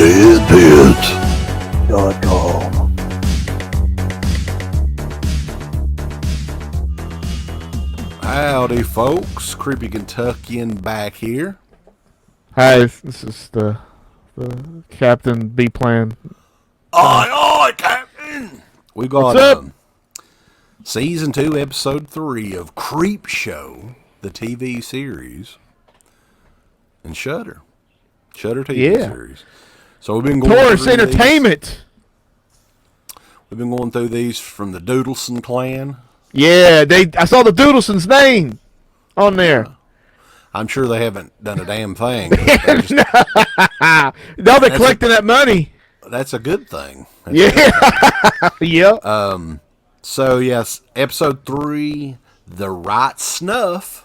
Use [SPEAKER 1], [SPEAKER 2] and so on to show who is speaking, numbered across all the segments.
[SPEAKER 1] DEADPIT.com.
[SPEAKER 2] Howdy, folks. Creepy Kentuckian back here.
[SPEAKER 3] Hi, this is the Captain B-Plan.
[SPEAKER 2] Aye, Captain! We got
[SPEAKER 3] What's up?
[SPEAKER 2] Season 2, Episode 3 of Creepshow, the TV series, and Shudder. Shudder TV series. So we've been going
[SPEAKER 3] Taurus
[SPEAKER 2] through
[SPEAKER 3] Entertainment.
[SPEAKER 2] We've been going through these from the Doodleson clan.
[SPEAKER 3] Yeah, I saw the Doodleson's name on there.
[SPEAKER 2] I'm sure they haven't done a damn thing.
[SPEAKER 3] Now they're collecting that money.
[SPEAKER 2] That's a good thing.
[SPEAKER 3] Yep.
[SPEAKER 2] So, yes, Episode 3, The Right Snuff,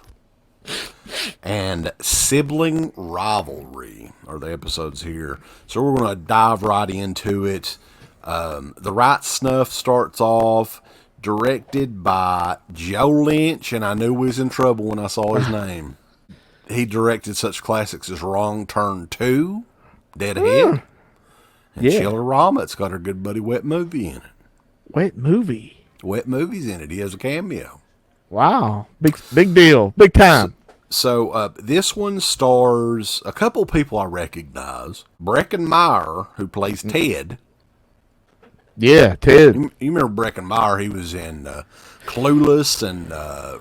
[SPEAKER 2] and Sibling Rivalry are the episodes here. So we're going to dive right into it. The Right Snuff starts off directed by Joe Lynch, and I knew we was in trouble when I saw his name. He directed such classics as Wrong Turn 2, Deadhead, and Chillerama. It's got our good buddy Wet Movie in it.
[SPEAKER 3] Wet Movie?
[SPEAKER 2] Wet Movie's in it. He has a cameo.
[SPEAKER 3] Wow. Big deal. Big time.
[SPEAKER 2] So this one stars a couple people I recognize. Breckin Meyer, who plays Ted.
[SPEAKER 3] Yeah, Ted.
[SPEAKER 2] You remember Breckin Meyer? He was in Clueless and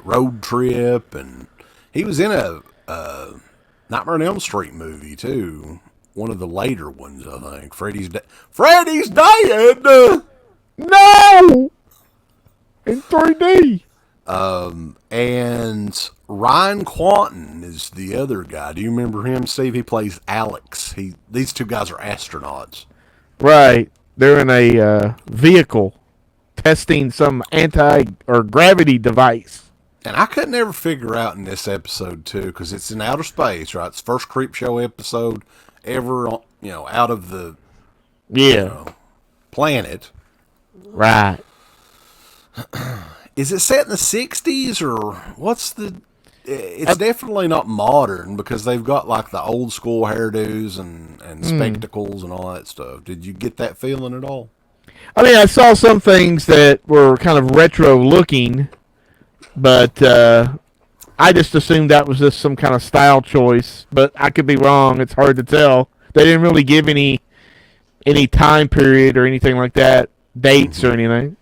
[SPEAKER 2] Road Trip, and he was in a Nightmare on Elm Street movie too. One of the later ones, I think. Freddy's dead.
[SPEAKER 3] No! In 3D.
[SPEAKER 2] And Ryan Quanten is the other guy. Do you remember him, Steve? He plays Alex. These two guys are astronauts.
[SPEAKER 3] Right. They're in a vehicle testing some gravity device.
[SPEAKER 2] And I couldn't ever figure out in this episode, too, because it's in outer space, right? It's the first Creepshow episode ever, out of the planet.
[SPEAKER 3] Right.
[SPEAKER 2] Is it set in the 60s, or what's the... It's definitely not modern, because they've got, like, the old school hairdos and spectacles and all that stuff. Did you get that feeling at all?
[SPEAKER 3] I mean, I saw some things that were kind of retro-looking, but I just assumed that was just some kind of style choice. But I could be wrong. It's hard to tell. They didn't really give any time period or anything like that, dates or anything.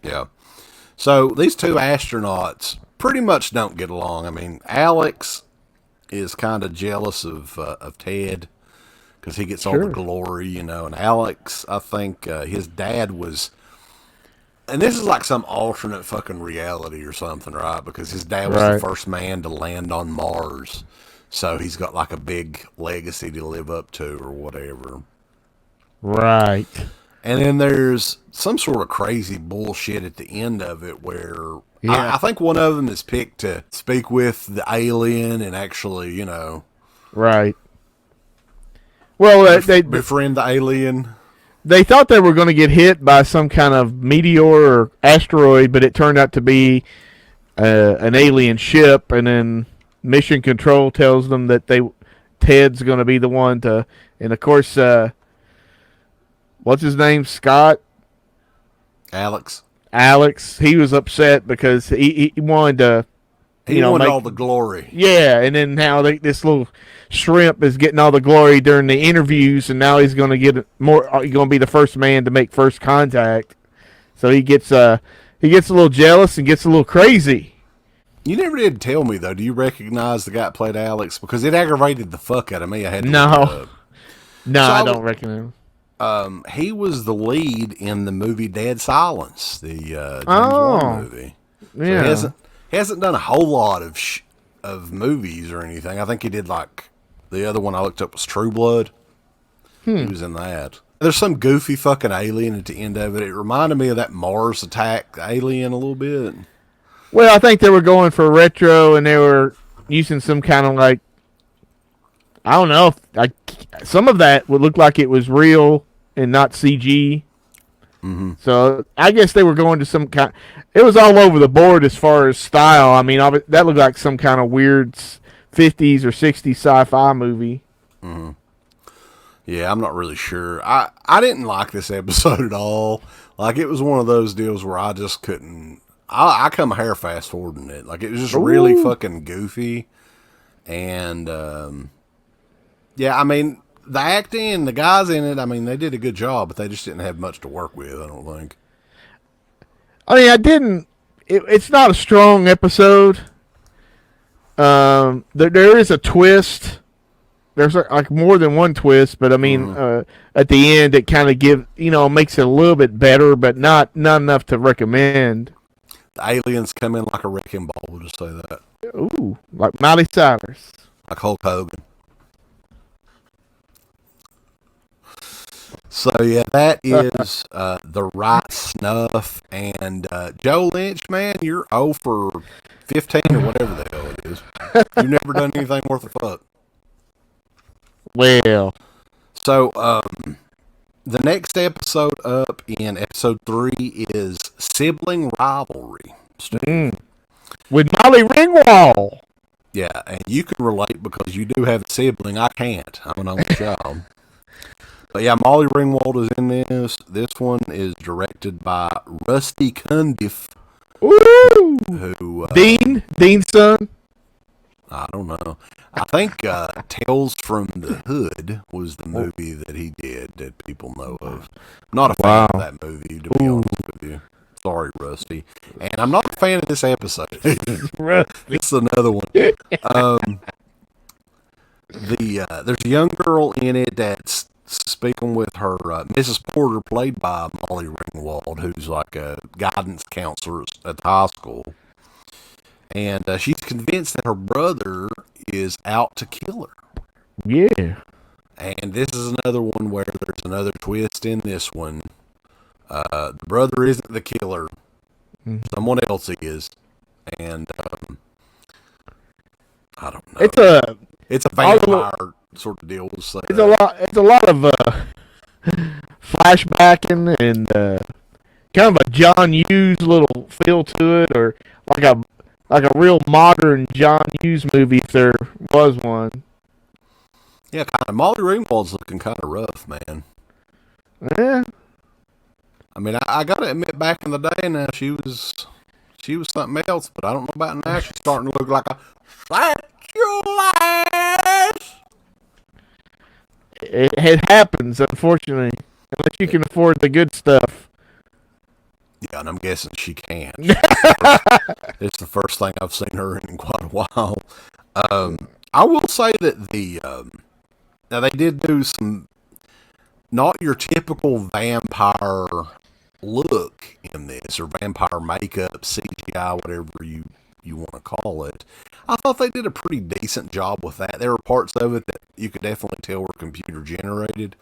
[SPEAKER 2] Yeah. So these two astronauts pretty much don't get along. I mean, Alex is kind of jealous of Ted because he gets all the glory, and Alex, I think his dad was, and this is like some alternate fucking reality or something, right? Because his dad was the first man to land on Mars. So he's got like a big legacy to live up to or whatever.
[SPEAKER 3] Right.
[SPEAKER 2] And then there's some sort of crazy bullshit at the end of it where I think one of them is picked to speak with the alien and actually,
[SPEAKER 3] Right. Well, they
[SPEAKER 2] befriend the alien.
[SPEAKER 3] They thought they were going to get hit by some kind of meteor or asteroid, but it turned out to be an alien ship, and then Mission Control tells them that Ted's going to be the one to, and of course, what's his name? Scott?
[SPEAKER 2] Alex.
[SPEAKER 3] He was upset because he wanted to,
[SPEAKER 2] he wanted all the glory.
[SPEAKER 3] Yeah, and then now this little shrimp is getting all the glory during the interviews, and now he's going to get more. He's going to be the first man to make first contact. So he gets a little jealous and gets a little crazy.
[SPEAKER 2] You never did tell me though. Do you recognize the guy that played Alex? Because it aggravated the fuck out of me. I had to look it up.
[SPEAKER 3] No, I don't recognize him.
[SPEAKER 2] He was the lead in the movie Dead Silence, the James Wan movie.
[SPEAKER 3] Yeah.
[SPEAKER 2] So he hasn't done a whole lot of movies or anything. I think he did like the other one I looked up was True Blood. He was in that. There's some goofy fucking alien at the end of it. It reminded me of that Mars Attack alien a little bit.
[SPEAKER 3] Well, I think they were going for retro, and they were using some kind of like, I don't know, some of that would look like it was real and not CG.
[SPEAKER 2] Mm-hmm.
[SPEAKER 3] So I guess they were going to some kind. It was all over the board as far as style. I mean, that looked like some kind of weird 50s or 60s sci-fi movie.
[SPEAKER 2] Mm-hmm. Yeah, I'm not really sure. I didn't like this episode at all. Like, it was one of those deals where I just couldn't. I come hair fast forwarding it. Like, it was just really fucking goofy. And, yeah, I mean, the acting, the guys in it, I mean, they did a good job, but they just didn't have much to work with, I don't think.
[SPEAKER 3] I mean, I didn't. It's not a strong episode. There is a twist. There's like more than one twist, but I mean, at the end, it kind of makes it a little bit better, but not enough to recommend.
[SPEAKER 2] The aliens come in like a wrecking ball, we'll just say that.
[SPEAKER 3] Ooh, like Miley Cyrus.
[SPEAKER 2] Like Hulk Hogan. So, yeah, that is The Right Snuff. And Joe Lynch, man, you're 0 for 15 or whatever the hell it is. You've never done anything worth a fuck.
[SPEAKER 3] Well.
[SPEAKER 2] So, the next episode up in episode 3 is Sibling Rivalry.
[SPEAKER 3] With Molly Ringwald.
[SPEAKER 2] Yeah, and you can relate because you do have a sibling. I can't. I'm an only child. But yeah, Molly Ringwald is in this. This one is directed by Rusty Cundiff.
[SPEAKER 3] Ooh!
[SPEAKER 2] Who,
[SPEAKER 3] Dean's son?
[SPEAKER 2] I don't know. I think Tales from the Hood was the movie that he did that people know of. I'm not a fan of that movie, to be honest with you. Sorry, Rusty. And I'm not a fan of this episode. It's another one. There's a young girl in it that's speaking with her Mrs. Porter, played by Molly Ringwald, who's like a guidance counselor at the high school. And she's convinced that her brother is out to kill her.
[SPEAKER 3] Yeah.
[SPEAKER 2] And this is another one where there's another twist in this one. The brother isn't the killer. Someone else is. And I don't know. It's a vampire sort of deal. We'll say
[SPEAKER 3] it's a lot of flashbacking and kind of a John Hughes little feel to it, or like a real modern John Hughes movie if there was one.
[SPEAKER 2] Yeah, kind of. Molly Ringwald's looking kind of rough, man.
[SPEAKER 3] Yeah.
[SPEAKER 2] I mean, I gotta admit, back in the day, now she was something else, but I don't know about now. She's starting to look like a ass.
[SPEAKER 3] It happens, unfortunately, unless you can afford the good stuff.
[SPEAKER 2] Yeah, and I'm guessing she can't. It's the first thing I've seen her in quite a while. I will say that now they did do some not your typical vampire look in this, or vampire makeup, CGI, whatever you want to call it. I thought they did a pretty decent job with that. There were parts of it that you could definitely tell were computer generated.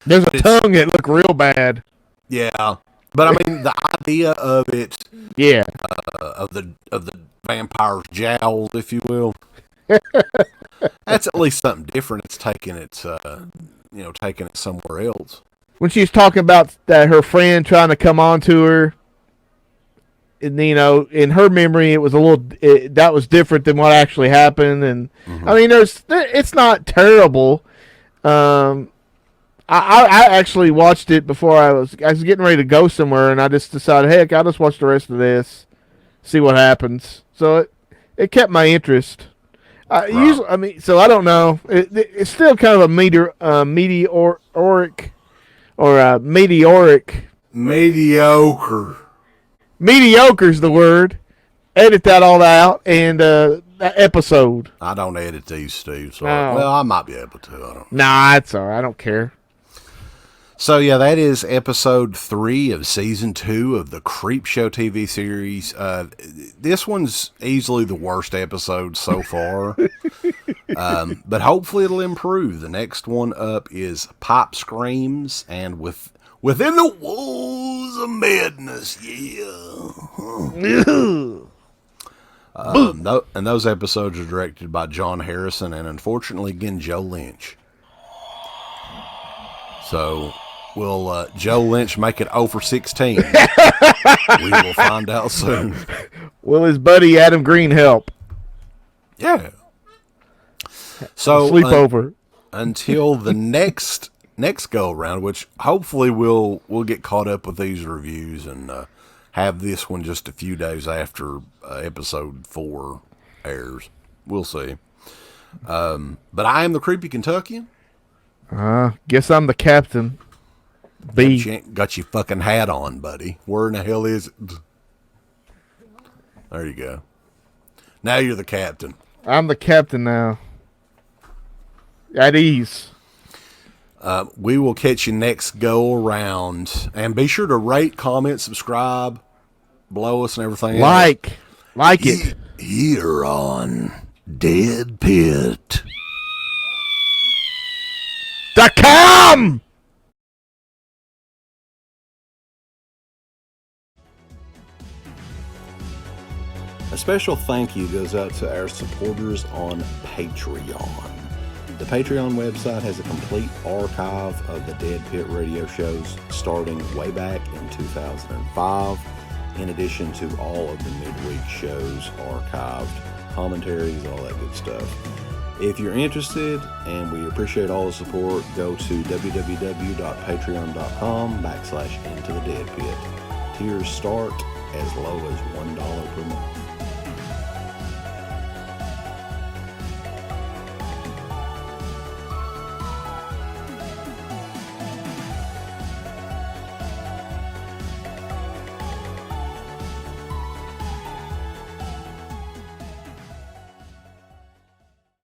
[SPEAKER 3] There's a tongue that looked real bad.
[SPEAKER 2] Yeah, but I mean the idea of it,
[SPEAKER 3] yeah,
[SPEAKER 2] of the vampire's jowls, if you will. That's at least something different. It's taking it somewhere else.
[SPEAKER 3] When she's talking about her friend trying to come on to her, and, in her memory, it was that was different than what actually happened. And I mean, it's not terrible. I actually watched it before I was getting ready to go somewhere, and I just decided, heck, I'll just watch the rest of this, see what happens. So it kept my interest. Usually, I mean, so I don't know. It's still kind of a mediocre. Mediocre's the word. Edit that all out, and that episode.
[SPEAKER 2] I don't edit these, Steve. So well, I might be able to. I don't.
[SPEAKER 3] Nah, it's all right. I don't care.
[SPEAKER 2] So yeah, that is episode 3 of season 2 of the Creepshow TV series. This one's easily the worst episode so far, but hopefully it'll improve. The next one up is Pipe Screams, and Within the Walls of Madness. Yeah. And those episodes are directed by John Harrison, and unfortunately, again, Joe Lynch. So, will Joe Lynch make it 0 for 16? We will find out soon.
[SPEAKER 3] Will his buddy Adam Green help?
[SPEAKER 2] Yeah. So,
[SPEAKER 3] sleep over.
[SPEAKER 2] Until the next next go around, which hopefully we'll get caught up with these reviews and have this one just a few days after episode 4 airs. We'll see. But I am the Creepy Kentuckian.
[SPEAKER 3] Guess I'm the captain.
[SPEAKER 2] Got your fucking hat on, buddy. Where in the hell is it? There you go. Now you're the captain.
[SPEAKER 3] I'm the captain now. At ease.
[SPEAKER 2] We will catch you next go around. And be sure to rate, comment, subscribe, below us and everything
[SPEAKER 3] Like it.
[SPEAKER 2] Here on DEADPIT.
[SPEAKER 3] .com!
[SPEAKER 2] A special thank you goes out to our supporters on Patreon. The Patreon website has a complete archive of the DEADPIT Radio shows starting way back in 2005, in addition to all of the midweek shows archived, commentaries, all that good stuff. If you're interested, and we appreciate all the support, go to www.patreon.com/IntoTheDeadPit. Tiers start as low as $1 per month.